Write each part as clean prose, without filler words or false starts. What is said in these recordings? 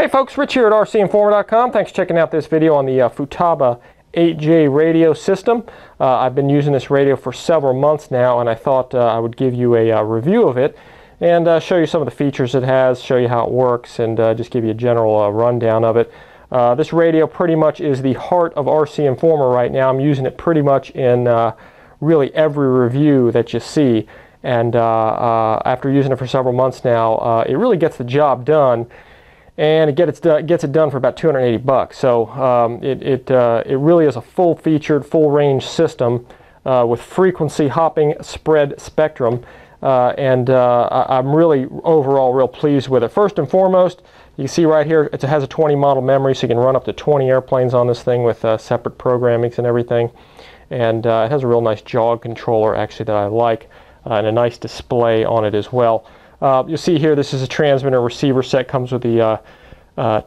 Hey folks, Rich here at RCINFORMER.com. Thanks for checking out this video on the Futaba T8J radio system. I've been using this radio for several months now, and I thought I would give you a review of it and show you some of the features it has, show you how it works, and just give you a general rundown of it. This radio pretty much is the heart of RCINFORMER right now. I'm using it pretty much in really every review that you see, and after using it for several months now, it really gets the job done. And it gets it done for about 280 bucks. So it really is a full-featured, full-range system with frequency hopping spread spectrum, and I'm really overall real pleased with it. First and foremost, you can see right here it has a 20 model memory, so you can run up to 20 airplanes on this thing with separate programmings and everything. And it has a real nice jog controller actually that I like, and a nice display on it as well. You'll see here this is a transmitter receiver set. Comes with the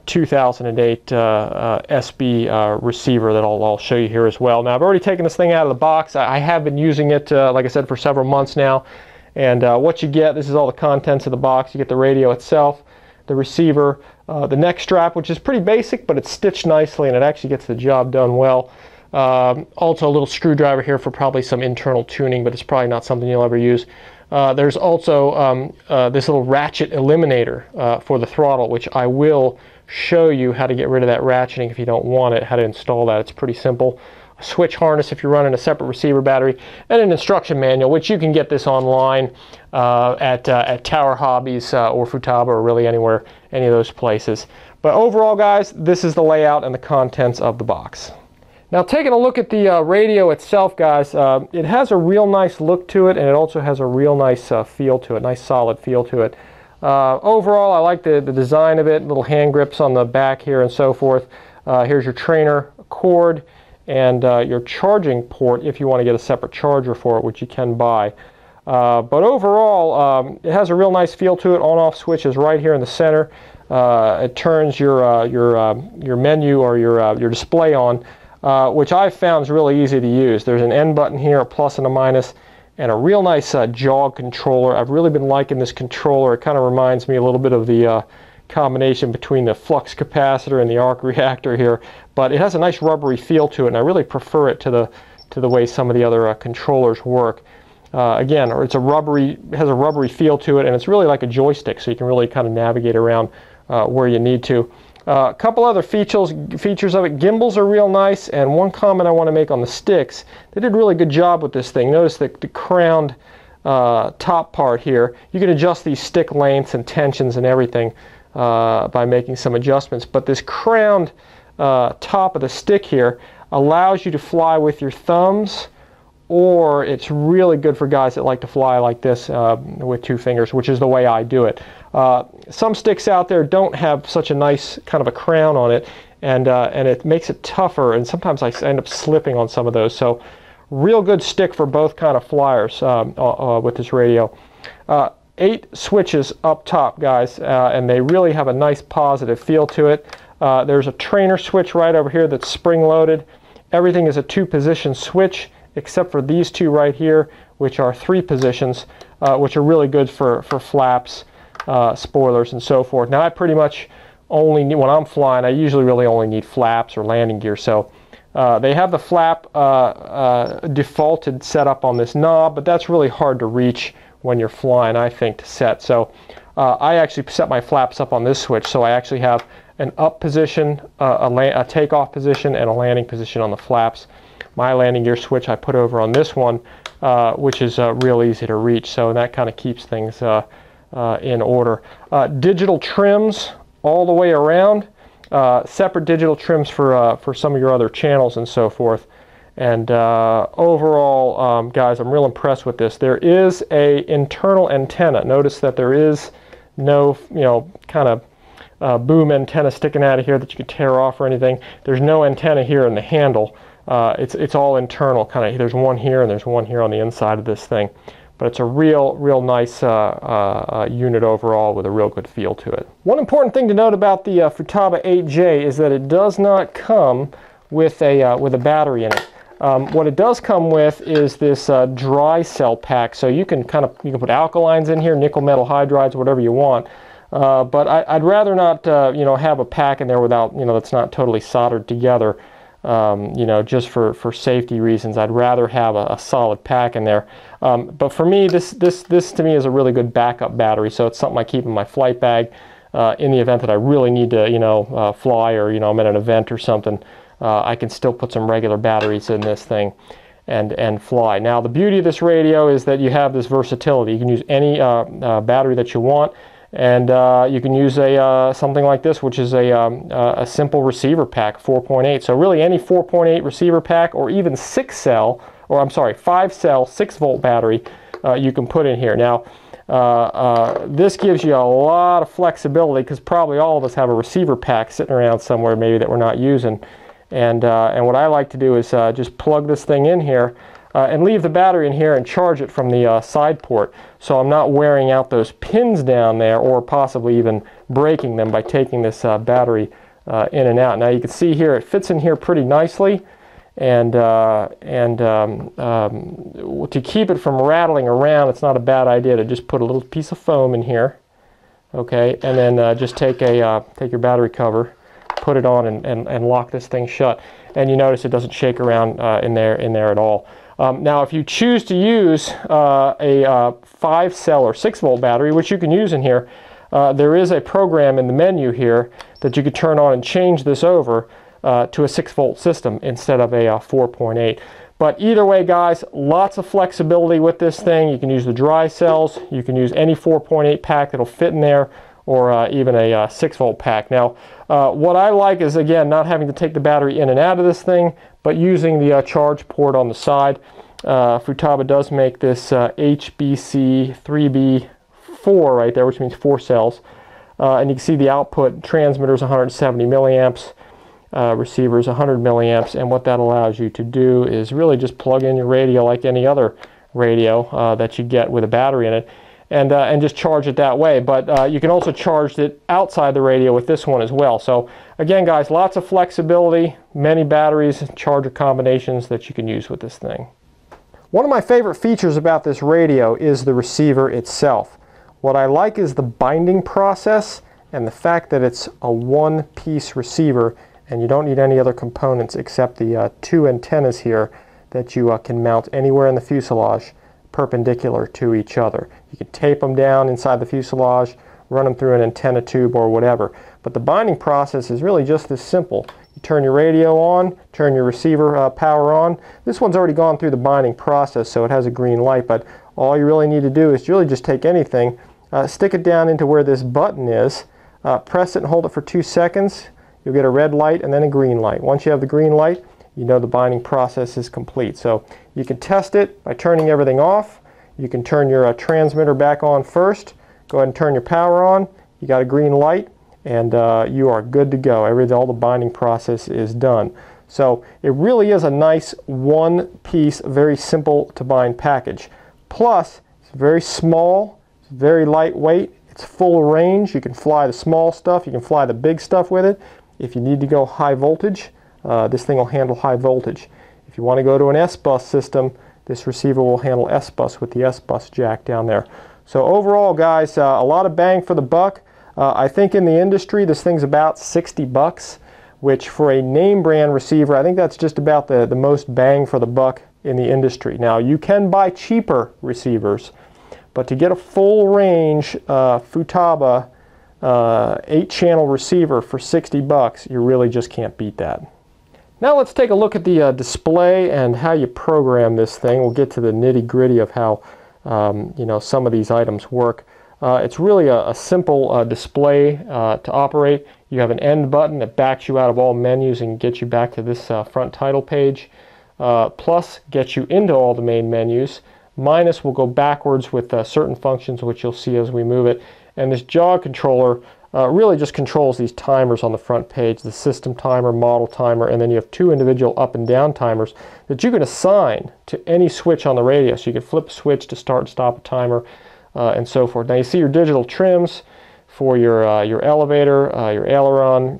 2008 SB receiver that I'll show you here as well. Now I've already taken this thing out of the box. I have been using it, like I said, for several months now. And what you get, this is all the contents of the box. You get the radio itself, the receiver, the neck strap, which is pretty basic, but it's stitched nicely and it actually gets the job done well. Also a little screwdriver here for probably some internal tuning, but it's probably not something you'll ever use. There's also this little ratchet eliminator for the throttle, which I will show you how to get rid of that ratcheting if you don't want it, how to install that. It's pretty simple. A switch harness if you're running a separate receiver battery, and an instruction manual, which you can get this online at Tower Hobbies or Futaba, or really anywhere, any of those places. But overall, guys, this is the layout and the contents of the box. Now, taking a look at the radio itself, guys, it has a real nice look to it, and it also has a real nice feel to it, nice solid feel to it. Overall, I like the design of it, little hand grips on the back here and so forth. Here's your trainer cord and your charging port if you want to get a separate charger for it, which you can buy. But overall, it has a real nice feel to it. On-off switch is right here in the center. It turns your menu or your display on, which I've found is really easy to use. There's an N button here, a plus and a minus, and a real nice jog controller. I've really been liking this controller. It kind of reminds me a little bit of the combination between the flux capacitor and the arc reactor here, but it has a nice rubbery feel to it, and I really prefer it to the way some of the other controllers work. Again, it has a rubbery feel to it, and it's really like a joystick, so you can really kind of navigate around where you need to. A couple other features of it. Gimbals are real nice, and one comment I want to make on the sticks. They did a really good job with this thing. Notice the crowned top part here. You can adjust these stick lengths and tensions and everything by making some adjustments, but this crowned top of the stick here allows you to fly with your thumbs, or it's really good for guys that like to fly like this with two fingers, which is the way I do it. Some sticks out there don't have such a nice kind of a crown on it, and it makes it tougher, and sometimes I end up slipping on some of those. So real good stick for both kind of flyers with this radio. 8 switches up top, guys, and they really have a nice positive feel to it. There's a trainer switch right over here that's spring-loaded. Everything is a 2-position switch, except for these 2 right here, which are 3 positions, which are really good for flaps, spoilers, and so forth. Now, I pretty much only need, when I'm flying, I usually really only need flaps or landing gear. So they have the flap defaulted set up on this knob, but that's really hard to reach when you're flying, I think, to set. So I actually set my flaps up on this switch, so I actually have an up position, a takeoff position, and a landing position on the flaps. My landing gear switch I put over on this one, which is real easy to reach, so that kind of keeps things in order. Digital trims all the way around, separate digital trims for some of your other channels and so forth. And overall, guys, I'm real impressed with this. There is a internal antenna. Notice that there is no, kind of boom antenna sticking out of here that you could tear off or anything. There's no antenna here in the handle. It's all internal, kind of. There's one here and there's one here on the inside of this thing. But it's a real nice unit overall with a real good feel to it. One important thing to note about the Futaba T8J is that it does not come with a battery in it. What it does come with is this dry cell pack, so you can put alkalines in here, nickel metal hydrides, whatever you want. But I'd rather not, you know, have a pack in there without, you know, that's not totally soldered together. You know, just for safety reasons, I'd rather have a solid pack in there. But for me, this to me is a really good backup battery. So it's something I keep in my flight bag in the event that I really need to, you know, fly, or, you know, I'm at an event or something. I can still put some regular batteries in this thing and fly. Now, the beauty of this radio is that you have this versatility. You can use any battery that you want. And you can use a something like this, which is a simple receiver pack, 4.8. So really any 4.8 receiver pack, or even 6-cell, or I'm sorry, 5-cell 6-volt battery you can put in here. Now this gives you a lot of flexibility, because probably all of us have a receiver pack sitting around somewhere maybe that we're not using. And what I like to do is just plug this thing in here and leave the battery in here and charge it from the side port, so I'm not wearing out those pins down there, or possibly even breaking them by taking this battery in and out. Now you can see here it fits in here pretty nicely, and to keep it from rattling around, it's not a bad idea to just put a little piece of foam in here, okay, and then just take your battery cover, put it on, and lock this thing shut, and you notice it doesn't shake around in there at all. Now, if you choose to use a 5-cell or 6-volt battery, which you can use in here, there is a program in the menu here that you could turn on and change this over to a 6-volt system instead of a 4.8. But either way, guys, lots of flexibility with this thing. You can use the dry cells. You can use any 4.8 pack that'll fit in there, or even a 6-volt pack. Now, what I like is, again, not having to take the battery in and out of this thing, but using the charge port on the side. Futaba does make this HBC 3B4 right there, which means 4 cells. And you can see the output transmitter is 170 milliamps, receiver is 100 milliamps, and what that allows you to do is really just plug in your radio like any other radio that you get with a battery in it, and just charge it that way. But you can also charge it outside the radio with this one as well. So again, guys, lots of flexibility, many batteries, charger combinations that you can use with this thing. One of my favorite features about this radio is the receiver itself. What I like is the binding process and the fact that it's a one-piece receiver, and you don't need any other components except the 2 antennas here that you can mount anywhere in the fuselage, perpendicular to each other. You can tape them down inside the fuselage, run them through an antenna tube or whatever. But the binding process is really just this simple. You turn your radio on, turn your receiver power on. This one's already gone through the binding process, so it has a green light, but all you really need to do is really just take anything, stick it down into where this button is, press it and hold it for 2 seconds. You'll get a red light and then a green light. Once you have the green light, you know the binding process is complete. So you can test it by turning everything off. You can turn your transmitter back on first. Go ahead and turn your power on. You got a green light, and you are good to go. All the binding process is done. So it really is a nice one-piece, very simple to bind package. Plus, it's very small, it's very lightweight, it's full range. You can fly the small stuff, you can fly the big stuff with it. If you need to go high voltage, this thing will handle high voltage. If you want to go to an S-bus system, this receiver will handle S-bus with the S-bus jack down there. So overall, guys, a lot of bang for the buck. I think in the industry this thing's about 60 bucks, which for a name brand receiver, I think that's just about the most bang for the buck in the industry. Now, you can buy cheaper receivers, but to get a full range Futaba 8-channel receiver for 60 bucks, you really just can't beat that. Now let's take a look at the display and how you program this thing. We'll get to the nitty-gritty of how you know, some of these items work. It's really a simple display to operate. You have an end button that backs you out of all menus and gets you back to this front title page. Plus gets you into all the main menus. Minus will go backwards with certain functions, which you'll see as we move it. And this jog controller really just controls these timers on the front page, the system timer, model timer, and then you have 2 individual up and down timers that you can assign to any switch on the radio. So you can flip a switch to start and stop a timer and so forth. Now you see your digital trims for your elevator, your aileron,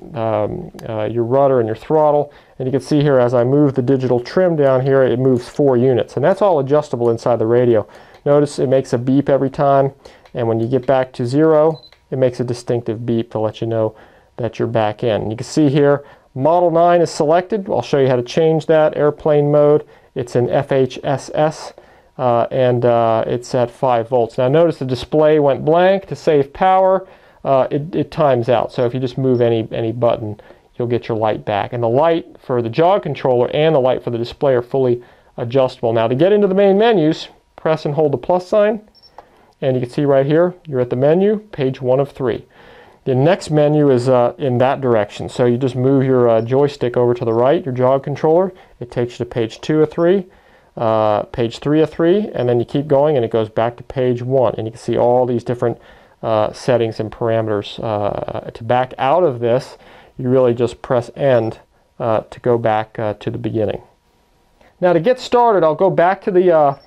your rudder, and your throttle. And you can see here as I move the digital trim down here, it moves 4 units. And that's all adjustable inside the radio. Notice it makes a beep every time. And when you get back to 0, it makes a distinctive beep to let you know that you're back in. You can see here, Model 9 is selected. I'll show you how to change that. Airplane mode, it's in FHSS, and it's at 5 volts. Now notice the display went blank. To save power, it times out. So if you just move any button, you'll get your light back. And the light for the jog controller and the light for the display are fully adjustable. Now to get into the main menus, press and hold the plus sign, and you can see right here, you're at the menu, page 1 of 3. The next menu is in that direction. So you just move your joystick over to the right, your jog controller. It takes you to page 2 of 3, page 3 of 3, and then you keep going and it goes back to page 1. And you can see all these different settings and parameters. To back out of this, you really just press end to go back to the beginning. Now to get started, I'll go back to the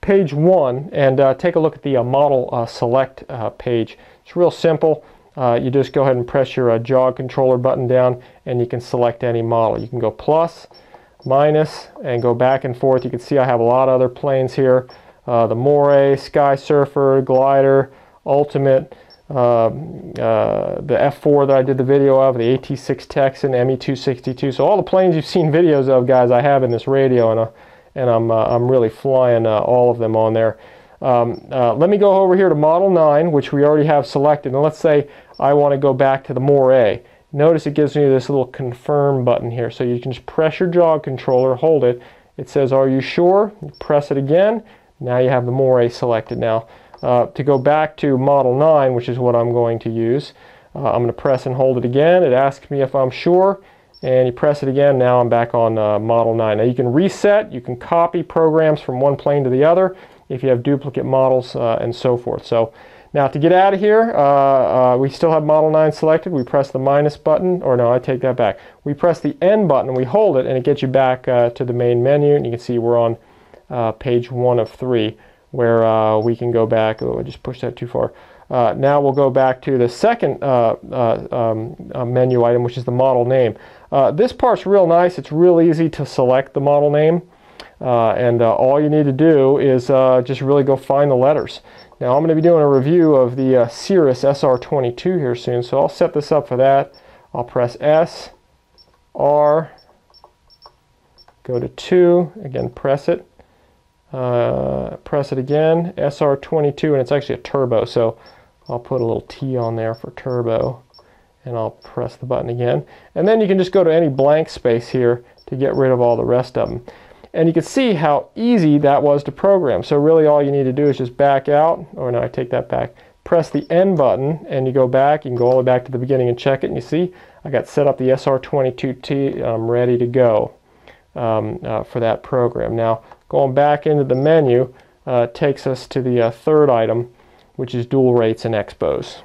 page 1 and take a look at the model select page. It's real simple. You just go ahead and press your jog controller button down and you can select any model. You can go plus, minus, and go back and forth. You can see I have a lot of other planes here. The Moray, Sky Surfer, Glider, Ultimate, the F4 that I did the video of, the AT6 Texan, ME262. So all the planes you've seen videos of, guys, I have in this radio, and I'm really flying all of them on there. Let me go over here to Model 9, which we already have selected, and let's say I want to go back to the Moray. Notice it gives me this little confirm button here, so you can just press your jog controller, hold it. It says, are you sure? You press it again. Now you have the Moray selected. Now, to go back to Model 9, which is what I'm going to use, I'm going to press and hold it again. It asks me if I'm sure, and you press it again. Now I'm back on Model 9. Now you can reset, you can copy programs from one plane to the other if you have duplicate models and so forth. So now to get out of here, we still have Model 9 selected. We press the minus button, or no, I take that back. We press the N button and we hold it, and it gets you back to the main menu, and you can see we're on page 1 of 3, where we can go back. Oh, I just pushed that too far. Now we'll go back to the second menu item, which is the model name. This part's real nice. It's real easy to select the model name, and all you need to do is just really go find the letters. Now I'm going to be doing a review of the Cirrus SR22 here soon, so I'll set this up for that. I'll press S, R, go to 2, again press it. Press it again, SR22, and it's actually a turbo, so I'll put a little T on there for turbo, and I'll press the button again. And then you can just go to any blank space here to get rid of all the rest of them. And you can see how easy that was to program. So really all you need to do is just back out, or no, I take that back, press the N button, and you go back. You can go all the way back to the beginning and check it, and you see I got set up the SR22T, I'm ready to go for that program. Now, going back into the menu takes us to the third item, which is dual rates and expos.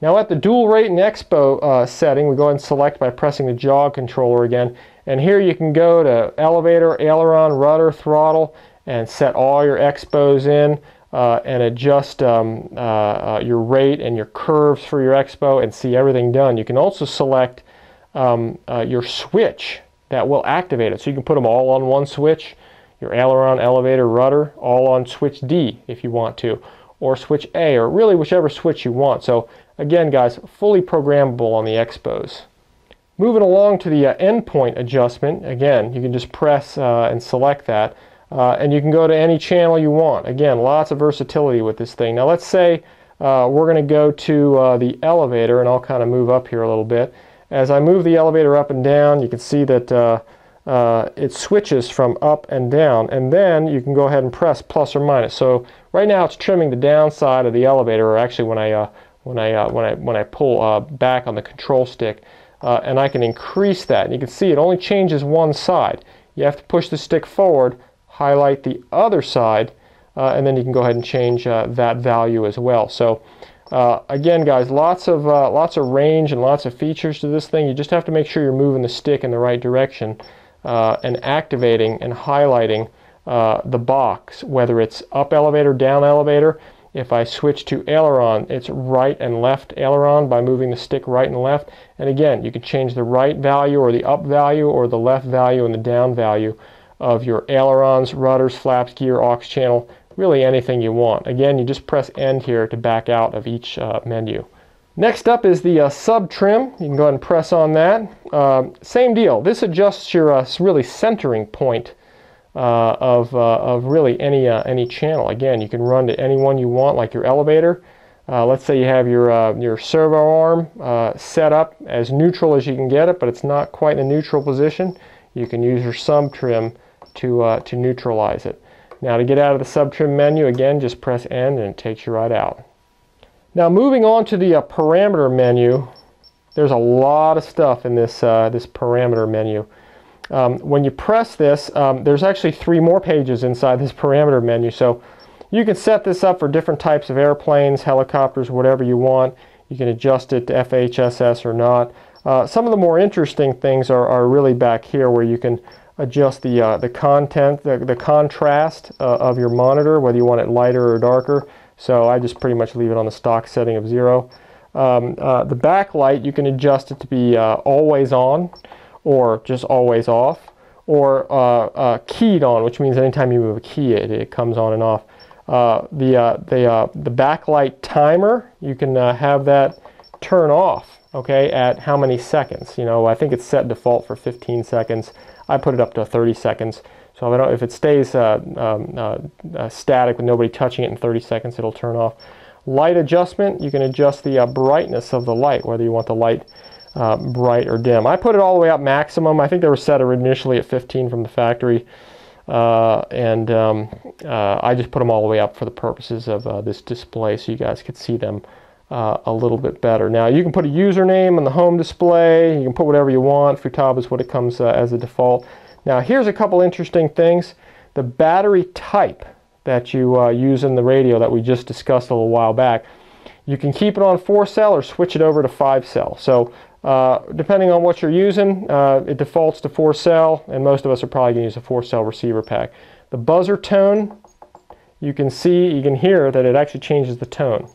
Now at the dual rate and expo setting, we go ahead and select by pressing the jog controller again. And here you can go to elevator, aileron, rudder, throttle, and set all your expos in and adjust your rate and your curves for your expo and see everything done. You can also select your switch that will activate it. So you can put them all on one switch. Your aileron, elevator, rudder, all on switch D if you want to, or switch A, or really whichever switch you want. So again, guys, fully programmable on the expos. Moving along to the endpoint adjustment, again, you can just press and select that, and you can go to any channel you want. Again, lots of versatility with this thing. Now let's say we're going to go to the elevator, and I'll kind of move up here a little bit. As I move the elevator up and down, you can see that it switches from up and down, and then you can go ahead and press plus or minus. So right now it's trimming the downside of the elevator, or actually when I pull back on the control stick, and I can increase that. And you can see it only changes one side. You have to push the stick forward, highlight the other side, and then you can go ahead and change that value as well. So again, guys, lots of range and lots of features to this thing. You just have to make sure you're moving the stick in the right direction and activating and highlighting the box, whether it's up elevator, down elevator. If I switch to aileron, it's right and left aileron by moving the stick right and left. And again, you can change the right value or the up value or the left value and the down value of your ailerons, rudders, flaps, gear, aux channel, really anything you want. Again, you just press end here to back out of each menu. Next up is the sub trim. You can go ahead and press on that. Same deal. This adjusts your really centering point of really any channel. Again, you can run to any one you want, like your elevator. Let's say you have your servo arm set up as neutral as you can get it, but it's not quite in the neutral position. You can use your sub trim to neutralize it. Now, to get out of the sub trim menu, again, just press N and it takes you right out. Now, moving on to the parameter menu, there's a lot of stuff in this this parameter menu. When you press this, there's actually 3 more pages inside this parameter menu. So you can set this up for different types of airplanes, helicopters, whatever you want. You can adjust it to FHSS or not. Some of the more interesting things are really back here, where you can adjust the content, the contrast of your monitor, whether you want it lighter or darker. So I just pretty much leave it on the stock setting of 0. The backlight, you can adjust it to be always on, or just always off, or keyed on, which means anytime you move a key, it comes on and off. The backlight timer, you can have that turn off, okay, at how many seconds. You know, I think it's set default for 15 seconds. I put it up to 30 seconds. So if it stays static with nobody touching it in 30 seconds, it'll turn off. Light adjustment, you can adjust the brightness of the light, whether you want the light bright or dim. I put it all the way up maximum. I think they were set initially at 15 from the factory. I just put them all the way up for the purposes of this display, so you guys could see them a little bit better. Now, you can put a username on the home display. You can put whatever you want. Futaba is what it comes as a default. Now, here's a couple interesting things. The battery type that you use in the radio that we just discussed a little while back, you can keep it on 4-cell or switch it over to 5-cell. So depending on what you're using, it defaults to 4-cell, and most of us are probably going to use a 4-cell receiver pack. The buzzer tone, you can hear that it actually changes the tone.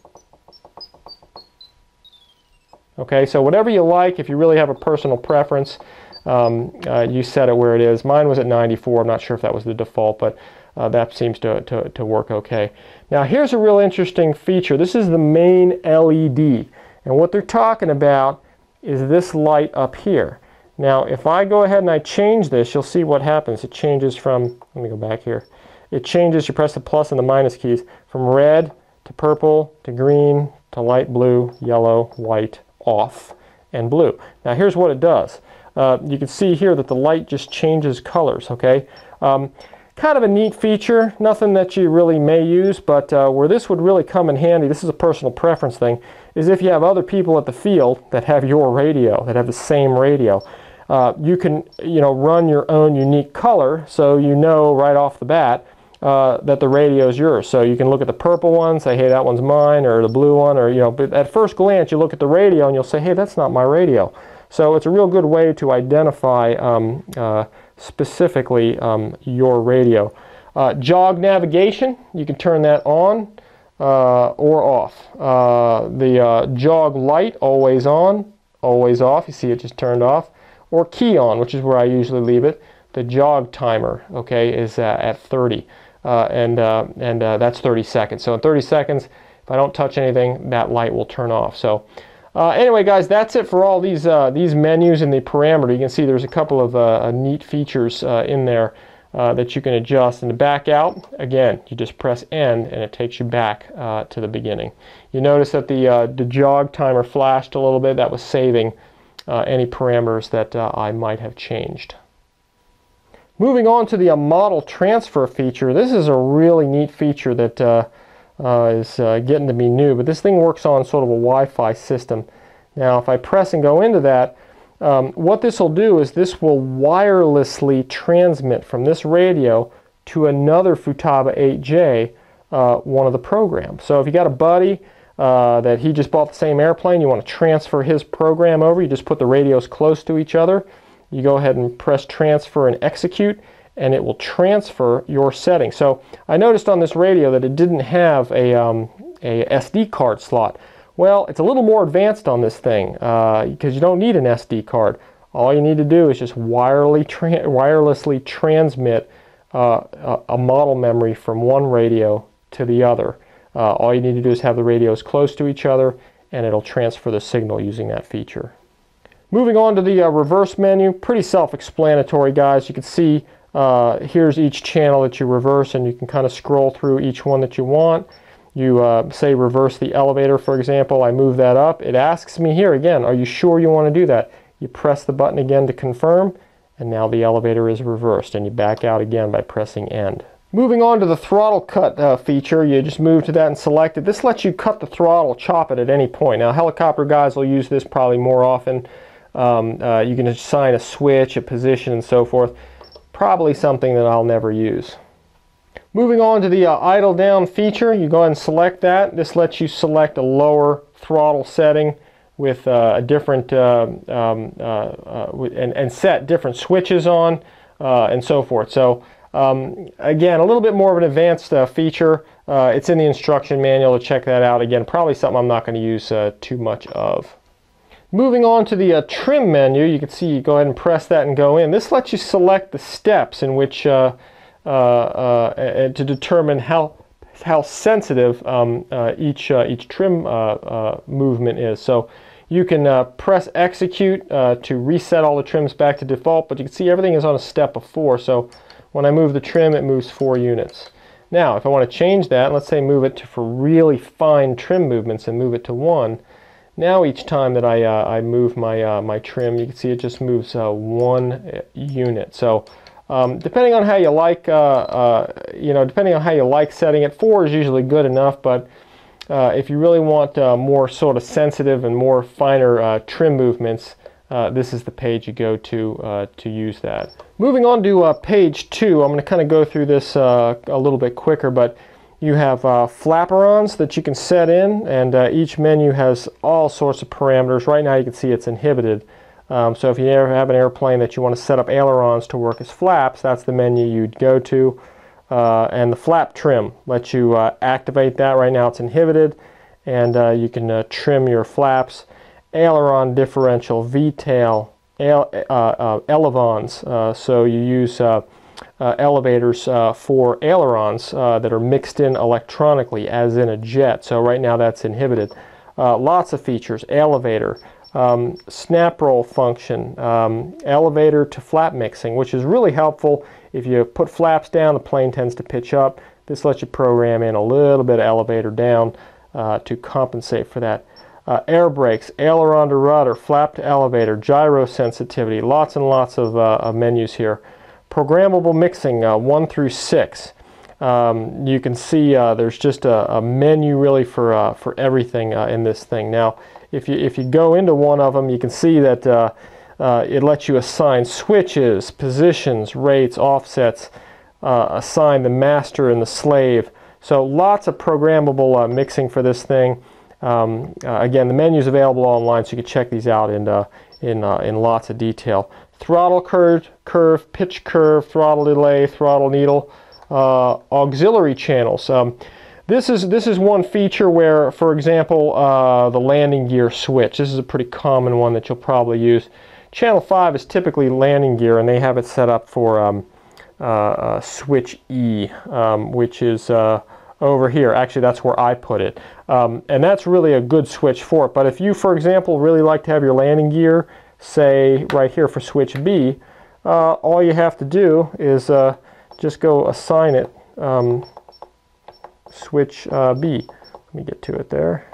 Okay, so whatever you like, if you really have a personal preference, you set it where it is. Mine was at 94. I'm not sure if that was the default, but that seems to work okay. Now, here's a real interesting feature. This is the main LED, and what they're talking about is this light up here. Now, if I go ahead and I change this, you'll see what happens. It changes from, let me go back here. It changes, you press the plus and the minus keys, from red to purple to green to light blue, yellow, white, off, and blue. Now, here's what it does. You can see here that the light just changes colors, okay? Kind of a neat feature, nothing that you really may use, but where this would really come in handy, this is a personal preference thing, is if you have other people at the field that have your radio, that have the same radio. You can, run your own unique color, so you know right off the bat that the radio is yours. So you can look at the purple one, say, hey, that one's mine, or the blue one, or, but at first glance, you look at the radio and you'll say, hey, that's not my radio. So it's a real good way to identify specifically your radio. Jog navigation, you can turn that on or off. The jog light, always on, always off. You see it just turned off. Or key on, which is where I usually leave it. The jog timer, okay, is at 30. And that's 30 seconds. So in 30 seconds, if I don't touch anything, that light will turn off. So anyway, guys, that's it for all these menus and the parameter. You can see there's a couple of neat features in there that you can adjust. And to back out, again, you just press N and it takes you back to the beginning. You notice that the jog timer flashed a little bit. That was saving any parameters that I might have changed. Moving on to the model transfer feature. This is a really neat feature that is getting to be new, but this thing works on sort of a Wi-Fi system. Now, if I press and go into that, what this will do is this will wirelessly transmit from this radio to another Futaba 8J, one of the programs. So if you got a buddy that he just bought the same airplane, you want to transfer his program over, you just put the radios close to each other. You go ahead and press transfer and execute, and it will transfer your settings. So I noticed on this radio that it didn't have a SD card slot. Well, it's a little more advanced on this thing because you don't need an SD card. All you need to do is just wirelessly transmit a model memory from one radio to the other. All you need to do is have the radios close to each other, and it'll transfer the signal using that feature. Moving on to the reverse menu, pretty self-explanatory, guys. You can see here's each channel that you reverse, and you can kind of scroll through each one that you want. You say reverse the elevator, for example. I move that up. It asks me here again, are you sure you want to do that? You press the button again to confirm, and now the elevator is reversed, and you back out again by pressing end. Moving on to the throttle cut feature, you just move to that and select it. This lets you cut the throttle, chop it at any point. Now, helicopter guys will use this probably more often. You can assign a switch, a position, and so forth. Probably something that I'll never use. Moving on to the idle down feature, you go ahead and select that. This lets you select a lower throttle setting with a different and set different switches on and so forth. So again, a little bit more of an advanced feature. It's in the instruction manual to check that out. Again, probably something I'm not going to use too much of. Moving on to the trim menu, you can see you go ahead and press that and go in. This lets you select the steps in which to determine how sensitive each trim movement is. So you can press execute to reset all the trims back to default, but you can see everything is on a step of 4. So when I move the trim, it moves 4 units. Now, if I want to change that, let's say move it to for really fine trim movements and move it to 1. Now each time that I move my trim, you can see it just moves 1 unit. So depending on how you like, depending on how you like setting it, 4 is usually good enough. But if you really want more sort of sensitive and more finer trim movements, this is the page you go to use that. Moving on to page 2, I'm going to kind of go through this a little bit quicker, but you have flaperons that you can set in, and each menu has all sorts of parameters. Right now you can see it's inhibited. So if you ever have an airplane that you want to set up ailerons to work as flaps, that's the menu you'd go to. And the flap trim lets you activate that. Right now it's inhibited, and you can trim your flaps. Aileron differential, V-tail, elevons. So you use elevators for ailerons that are mixed in electronically, as in a jet. So right now that's inhibited. Lots of features. Elevator, snap roll function, elevator to flap mixing, which is really helpful. If you put flaps down, the plane tends to pitch up. This lets you program in a little bit of elevator down to compensate for that. Air brakes, aileron to rudder, flap to elevator, gyro sensitivity, lots and lots of menus here. Programmable mixing 1 through 6. You can see there's just a menu really for everything in this thing. Now, if you go into one of them, you can see that it lets you assign switches, positions, rates, offsets, assign the master and the slave. So lots of programmable mixing for this thing. Again, the menu's available online, so you can check these out in lots of detail. Throttle curve, pitch curve, throttle delay, throttle needle, auxiliary channels. This is one feature where, for example, the landing gear switch. This is a pretty common one that you'll probably use. Channel 5 is typically landing gear, and they have it set up for switch E, which is over here. Actually, that's where I put it. And that's really a good switch for it. But if you, for example, really like to have your landing gear, say right here for switch B, all you have to do is just go assign it switch B. Let me get to it there.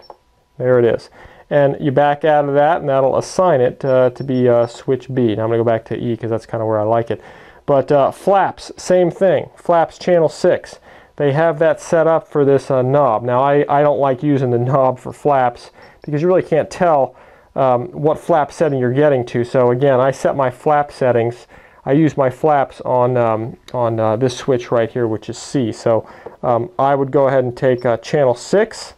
There it is. And you back out of that, and that'll assign it to be switch B. Now I'm going to go back to E because that's kind of where I like it. But flaps, same thing. Flaps channel 6. They have that set up for this knob. Now I don't like using the knob for flaps because you really can't tell what flap setting you're getting to. So again, I set my flap settings. I use my flaps on this switch right here, which is C. So I would go ahead and take channel 6,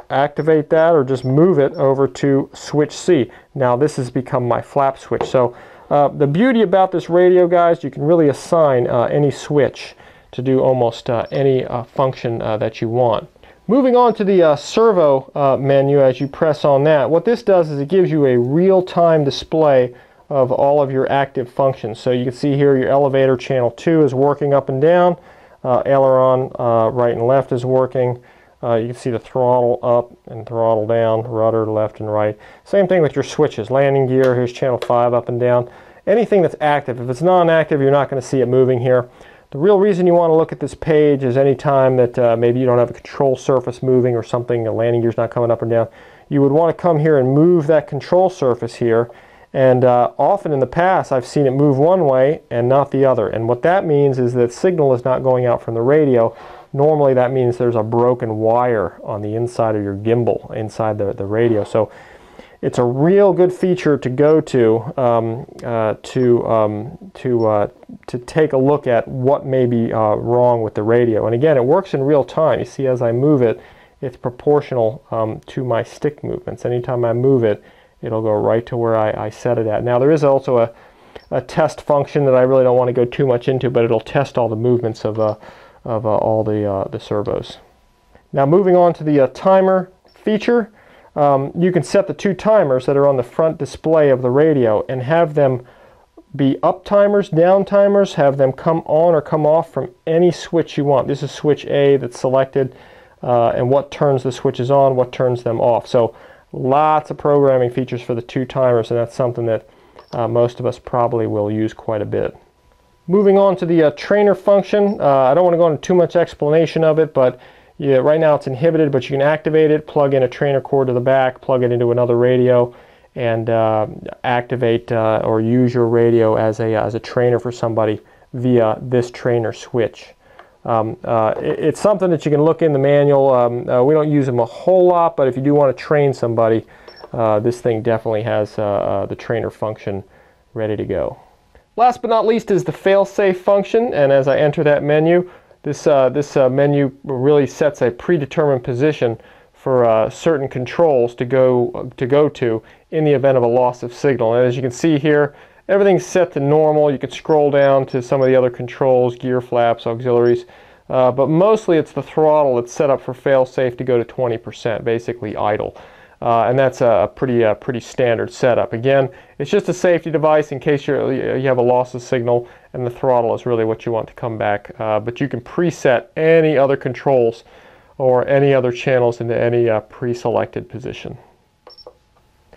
activate that, or just move it over to switch C. Now this has become my flap switch. So the beauty about this radio, guys, you can really assign any switch to do almost any function that you want. Moving on to the servo menu, as you press on that, what this does is it gives you a real-time display of all of your active functions. So you can see here your elevator channel 2 is working up and down, aileron right and left is working, You can see the throttle up and throttle down, rudder left and right. Same thing with your switches. Landing gear, here's channel 5 up and down. Anything that's active. If it's non-active, you're not going to see it moving here. The real reason you want to look at this page is any time that maybe you don't have a control surface moving or something, the landing gear's not coming up and down, you would want to come here and move that control surface here. And often in the past, I've seen it move one way and not the other. And what that means is that signal is not going out from the radio. Normally that means there's a broken wire on the inside of your gimbal, inside the radio. So it's a real good feature to go to take a look at what may be wrong with the radio. And again, it works in real time. You see, as I move it, it's proportional to my stick movements. Anytime I move it, it'll go right to where I set it at. Now there is also a test function that I really don't want to go too much into, but it'll test all the movements of all the servos. Now moving on to the timer feature, you can set the 2 timers that are on the front display of the radio and have them be up timers, down timers, have them come on or come off from any switch you want. This is switch A that's selected, and what turns the switches on, what turns them off. So lots of programming features for the 2 timers, and that's something that most of us probably will use quite a bit. Moving on to the trainer function, I don't want to go into too much explanation of it, but yeah, right now it's inhibited, but you can activate it, plug in a trainer cord to the back, plug it into another radio, and activate or use your radio as a trainer for somebody via this trainer switch. It's something that you can look in the manual. We don't use them a whole lot, but if you do want to train somebody, this thing definitely has the trainer function ready to go. Last but not least is the failsafe function, and as I enter that menu, this menu really sets a predetermined position for certain controls to go to in the event of a loss of signal. And as you can see here, everything's set to normal. You can scroll down to some of the other controls, gear flaps, auxiliaries, but mostly it's the throttle that's set up for failsafe to go to 20%, basically idle. And that's a pretty standard setup. Again, it's just a safety device in case you have a loss of signal, and the throttle is really what you want to come back. But you can preset any other controls or any other channels into any pre-selected position.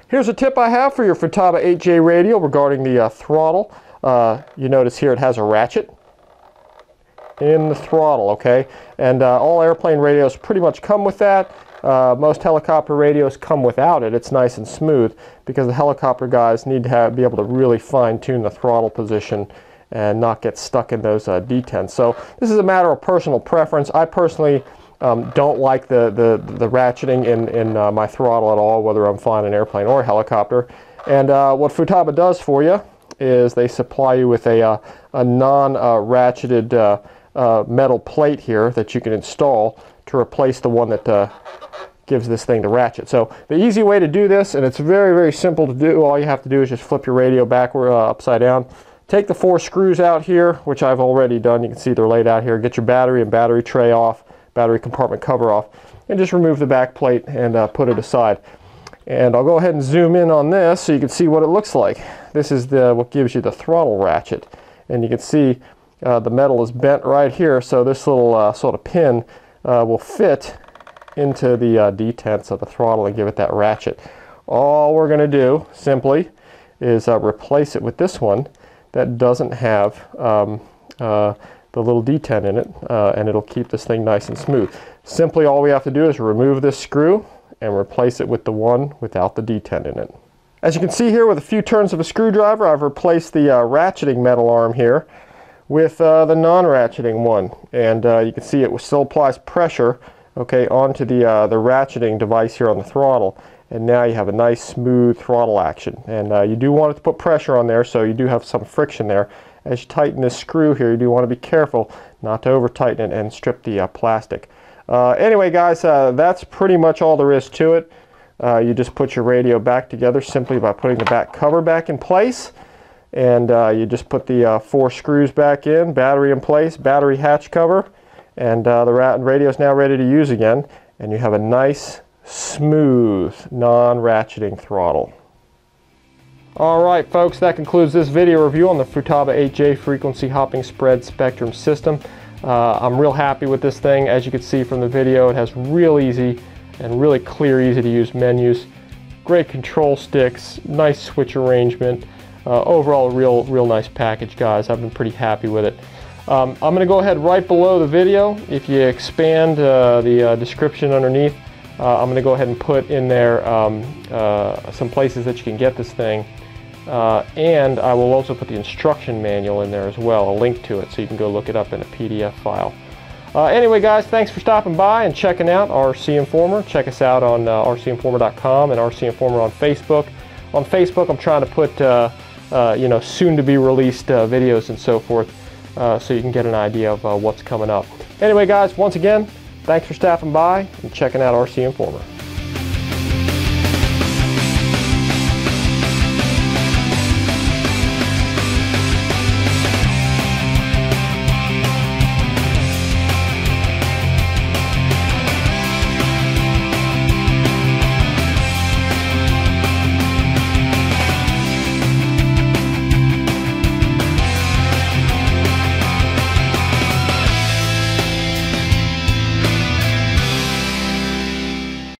Here's a tip I have for your Futaba 8J radio regarding the throttle. You notice here it has a ratchet in the throttle, okay? And all airplane radios pretty much come with that. Most helicopter radios come without it. It's nice and smooth because the helicopter guys need to be able to really fine-tune the throttle position and not get stuck in those detents. So this is a matter of personal preference. I personally don't like the ratcheting in my throttle at all, whether I'm flying an airplane or a helicopter. And what Futaba does for you is they supply you with a non-ratcheted metal plate here that you can install to replace the one that gives this thing the ratchet. So the easy way to do this, and it's very, very simple to do, all you have to do is just flip your radio backward, upside down. Take the 4 screws out here, which I've already done. You can see they're laid out here. Get your battery and battery tray off, battery compartment cover off, and just remove the back plate and put it aside. And I'll go ahead and zoom in on this so you can see what it looks like. This is what gives you the throttle ratchet. And you can see the metal is bent right here, so this little sort of pin will fit into the detents of the throttle and give it that ratchet. All we're going to do simply is replace it with this one that doesn't have the little detent in it, and it'll keep this thing nice and smooth. Simply all we have to do is remove this screw and replace it with the one without the detent in it. As you can see here, with a few turns of a screwdriver, I've replaced the ratcheting metal arm here with the non-ratcheting one, and you can see it still applies pressure, okay, onto the ratcheting device here on the throttle, and now you have a nice smooth throttle action. And you do want it to put pressure on there, so you do have some friction there. As you tighten this screw here, you do want to be careful not to over tighten it and strip the plastic. Anyway guys, that's pretty much all there is to it. You just put your radio back together simply by putting the back cover back in place. And you just put the 4 screws back in, battery in place, battery hatch cover, and the radio is now ready to use again. And you have a nice, smooth, non-ratcheting throttle. Alright folks, that concludes this video review on the Futaba 8J frequency hopping spread spectrum system. I'm real happy with this thing. As you can see from the video, it has real easy and really clear, easy to use menus. Great control sticks, nice switch arrangement. Overall, a real nice package, guys. I've been pretty happy with it. I'm going to go ahead right below the video. If you expand the description underneath, I'm going to go ahead and put in there some places that you can get this thing. And I will also put the instruction manual in there as well, a link to it, so you can go look it up in a PDF file. Anyway, guys, thanks for stopping by and checking out RC Informer. Check us out on RCINFORMER.com and RC Informer on Facebook. On Facebook, I'm trying to put soon-to-be released videos and so forth, so you can get an idea of what's coming up. Anyway, guys, once again, thanks for stopping by and checking out RC Informer.